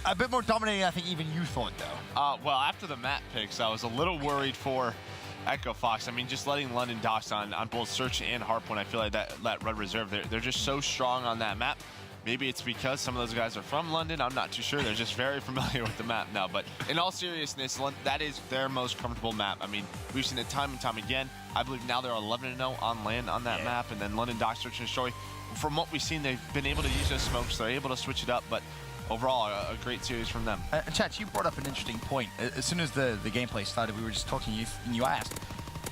A bit more dominating, I think, even you thought, though. Well, after the map picks, I was a little worried for Echo Fox. I mean, just letting London Docks on both Search and Hardpoint, I feel like that Red Reserve, they're just so strong on that map. Maybe it's because some of those guys are from London. I'm not too sure. They're just very familiar with the map now. But in all seriousness, that is their most comfortable map. I mean, we've seen it time and time again. I believe now they're 11-0 on land on that map. And then London Docks, Search and Destroy. From what we've seen, they've been able to use those smokes. They're able to switch it up. But overall, a great series from them. Chat, you brought up an interesting point. As soon as the gameplay started, we were just talking, and you asked,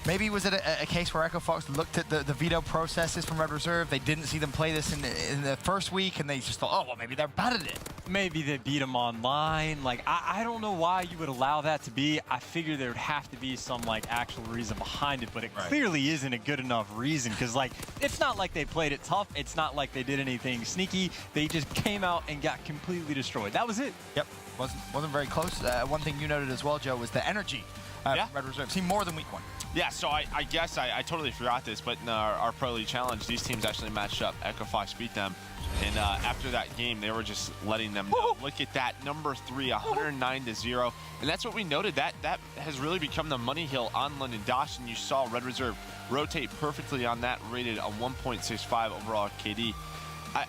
maybe was it a case where Echo Fox looked at the veto processes from Red Reserve, they didn't see them play this in the first week, and they just thought, oh, well, maybe they're bad at it. Maybe they beat them online. Like, I don't know why you would allow that to be. I figure there would have to be some, like, actual reason behind it, but it clearly isn't a good enough reason, because, like, it's not like they played it tough. It's not like they did anything sneaky. They just came out and got completely destroyed. That was it. Yep, wasn't very close. One thing you noted as well, Joe, was the energy from Red Reserve. Seemed more than week one. Yeah, so I guess I totally forgot this, but in our Pro League Challenge, these teams actually matched up. Echo Fox beat them. And after that game, they were just letting them know. Look at that, number 3, 109-0. And that's what we noted. That has really become the money hill on London Docks. And you saw Red Reserve rotate perfectly on that, rated a 1.65 overall KD.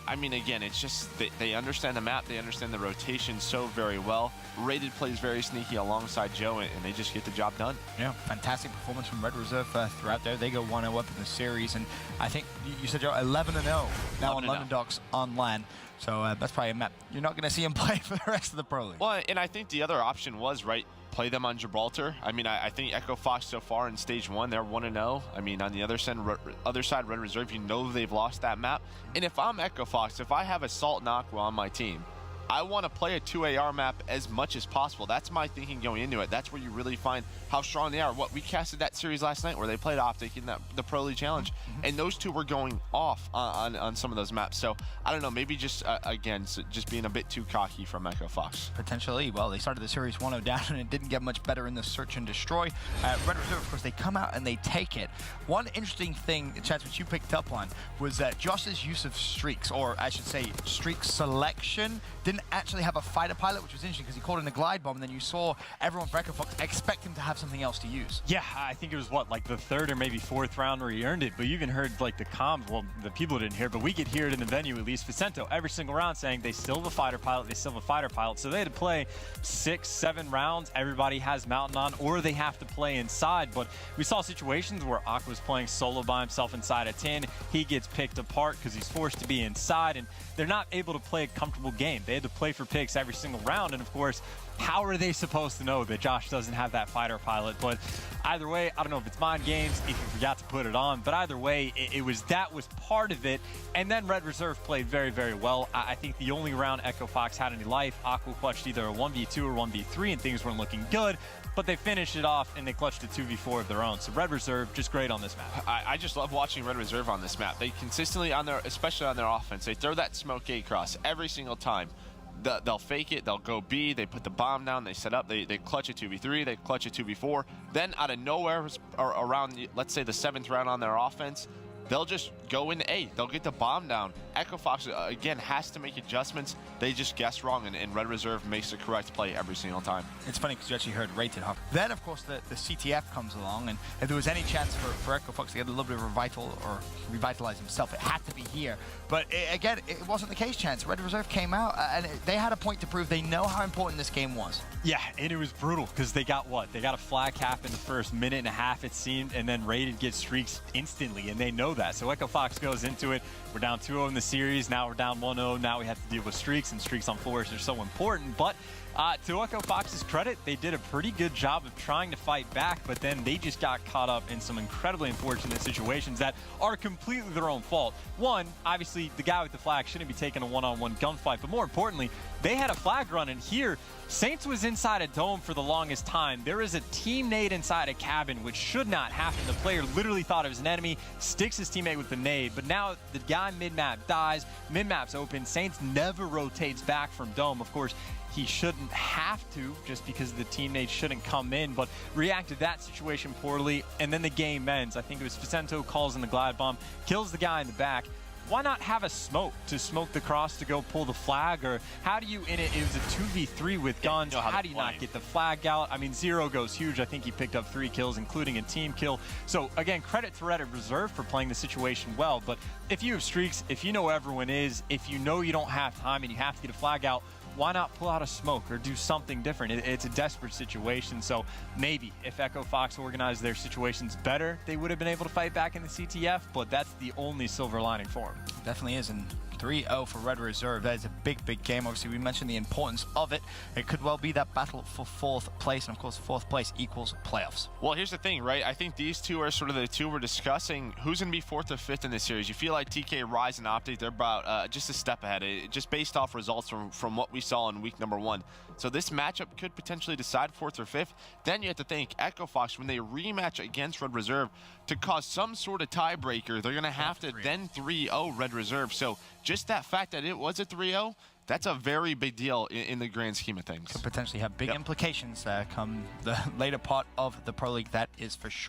I mean, again, it's just they understand the map, they understand the rotation so very well. Rated plays very sneaky alongside Joe, and they just get the job done. Yeah, fantastic performance from Red Reserve throughout there. They go 1-0 up in the series, and I think you said, Joe, 11-0 now on London Docks on LAN. So that's probably a map you're not going to see him play for the rest of the Pro League. Well, and I think the other option was, play them on Gibraltar. I mean, I think Echo Fox so far in stage 1, they're 1-0. I mean, on the other side, Red Reserve, you know they've lost that map. And if I'm Echo Fox, if I have Assault and Aqua on my team, I want to play a 2AR map as much as possible. That's my thinking going into it. That's where you really find how strong they are. We casted that series last night where they played Optic in the Pro League Challenge, and those two were going off on some of those maps. So I don't know, maybe just again, just being a bit too cocky from Echo Fox. Potentially. Well, they started the series 1-0 down, and it didn't get much better in the Search and Destroy. Red Reserve, of course, they come out and they take it. One interesting thing, Chance, which you picked up on, was that Josh's use of streaks, or I should say streak selection, didn't actually have a fighter pilot, which was interesting because he called in a glide bomb, and then you saw everyone for Echo Fox expect him to have something else to use. Yeah, I think it was like the 3rd or maybe 4th round where he earned it, but you even heard like the comms, well, the people didn't hear, but we could hear it in the venue, at least Vicento, every single round saying they still have a fighter pilot, they still have a fighter pilot. So they had to play 6, 7 rounds, everybody has Mountain on, or they have to play inside. But we saw situations where Aqua was playing solo by himself inside a tin, he gets picked apart because he's forced to be inside, and they're not able to play a comfortable game. They had to play for picks every single round, and of course, how are they supposed to know that Josh doesn't have that fighter pilot? But either way, I don't know if it's mind games, if you forgot to put it on, but either way, that was part of it. And then Red Reserve played very, very well. I think the only round Echo Fox had any life, Aqua clutched either a 1v2 or 1v3, and things weren't looking good. But they finished it off, and they clutched a 2v4 of their own. So Red Reserve, just great on this map. I just love watching Red Reserve on this map. They consistently, especially on their offense, they throw that smoke A cross every single time. They'll fake it, they'll go B, they put the bomb down, they set up, they clutch a 2v3, they clutch a 2v4. Then out of nowhere, or around, let's say the 7th round on their offense, they'll just go into A. They'll get the bomb down. Echo Fox, again, has to make adjustments. They just guess wrong, and Red Reserve makes the correct play every single time. It's funny because you actually heard rated, huh? Then, of course, the CTF comes along, and if there was any chance for Echo Fox to get a little bit of revitalize himself, it had to be here. But again, it wasn't the case, Chance. Red Reserve came out, and they had a point to prove. They know how important this game was. Yeah, and it was brutal because they got what? They got a flag cap in the first minute and a half, it seemed, and then Rated gets streaks instantly, and they know that. So Echo Fox goes into it. We're down 2-0 in the series. Now we're down 1-0. Now we have to deal with streaks, and streaks on floors are so important. But to Echo Fox's credit, they did a pretty good job of trying to fight back, but then they just got caught up in some incredibly unfortunate situations that are completely their own fault. One, obviously, the guy with the flag shouldn't be taking a one-on-one gunfight, but more importantly, they had a flag run, and here, Saints was inside a dome for the longest time. There is a team nade inside a cabin, which should not happen. The player literally thought it was an enemy, sticks his teammate with the nade, but now the guy mid-map dies, mid-map's open, Saints never rotates back from dome. Of course, he shouldn't have to, just because the teammate shouldn't come in, but reacted that situation poorly, and then the game ends. I think it was Vicento calls in the glide bomb, kills the guy in the back. why not have a smoke to smoke the cross to go pull the flag? Or how do you, it was a 2v3 with guns, how do you not get the flag out? I mean, Zero goes huge. I think he picked up 3 kills, including a team kill. So again, credit to Red Reserve for playing the situation well. But if you have streaks, if you know where everyone is, if you know you don't have time and you have to get a flag out, why not pull out a smoke or do something different? It's a desperate situation. So maybe if Echo Fox organized their situations better, they would have been able to fight back in the CTF, but that's the only silver lining for them. Definitely is, and 3-0 for Red Reserve. That is a big, big game. Obviously, we mentioned the importance of it. It could well be that battle for 4th place, and of course, 4th place equals playoffs. Well, here's the thing, right? I think these two are sort of the two we're discussing. Who's going to be 4th or 5th in this series? You feel like TK, Rise, and Optic, they're about just a step ahead, just based off results from what we saw in week number 1. So this matchup could potentially decide 4th or 5th. Then you have to think Echo Fox, when they rematch against Red Reserve, to cause some sort of tiebreaker, they're going to have to then 3-0 Red Reserve. So just that fact that it was a 3-0, that's a very big deal in the grand scheme of things. Could potentially have big implications come the later part of the Pro League, that is for sure.